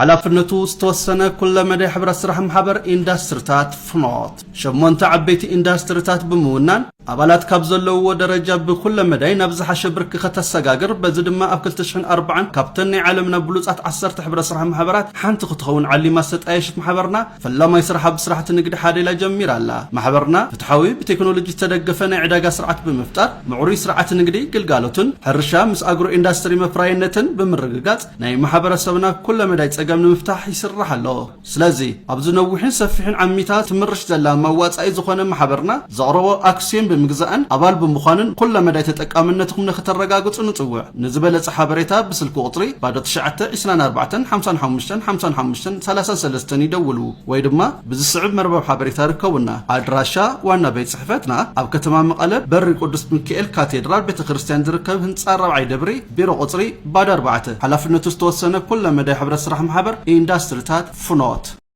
ሓላፍነቱ ዝተወሰነ ኩለ መዳይ ሕብረት ስራሕ ማሕበር ኢንዳስትሪታት ፍኖት ሸሞንተ ዓበይቲ ኢንዳስትሪታት ብምውናን አባላት ካብ ዘለውዎ ደረጃ ብኩለ መዳይ ናብ ዝሓሸ ብርኪ ከተሰጋግር በዚ ድማ ኣብ 2040 ካብተን ናይ ዓለምና ብሉጻት 10 ሕብረት ስራሕ ማሕበራት ሓንቲ ክትኸውን ዓሊማ ዝተጣየሽት ማሕበርና ፈላማይ ስራሕ ብስራሕቲ ንግዲ ሓደላ ጀሚራ ኣላ። ማሕበርና ፍትሓዊ ብቴክኖሎጂ ዝተደገፈ ናይ ዕዳጋ ስርዓት ብምፍጣር ምዕሩይ ስርዓት ንግዲ ግልጋሎትን ሕርሻ ምስ አግሮ ኢንዳስትሪ መፍራይነትን ብምርግጋጽ ናይ ማሕበረሰብና ኩለ መዳይ ጸገም ንምፍታሕ ይስራሕ ኣሎ። ስለዚ ኣብ ዝነውሕን ሰፊሕን ዓሚታት ትምርሽ ዘላ መዋጻኢ ዝኾነ ማሕበርና ዘቕረቦ አክሲዮን ብምግዛእን አባል ብምዃንን ኩለ መዳይ ተጠቃምነትኩም ንኽተረጋግጹ ንጽውዕ። ንዝበለጸ ሓበሬታ ብስልክ ቁጽሪ 0924555533 ይደውሉ ወይ ድማ ብዝስዕብ መርበብ ሓበሬታ ርከቡና። አድራሻ ዋና ቤት ጽሕፈትና ኣብ ከተማ መቐለ በሪ ቅዱስ ሚካኤል ካቴድራል ቤተክርስትያን ዝርከብ ህንጻ 4ይ ደብሪ ቢሮ ቁጽሪ 4 ሓላፍነቱ ዝተወሰነ ኩለ መዳይ ሕብረት ስራሕ ማሕበር ኢንዳስትሪታት ፍኖት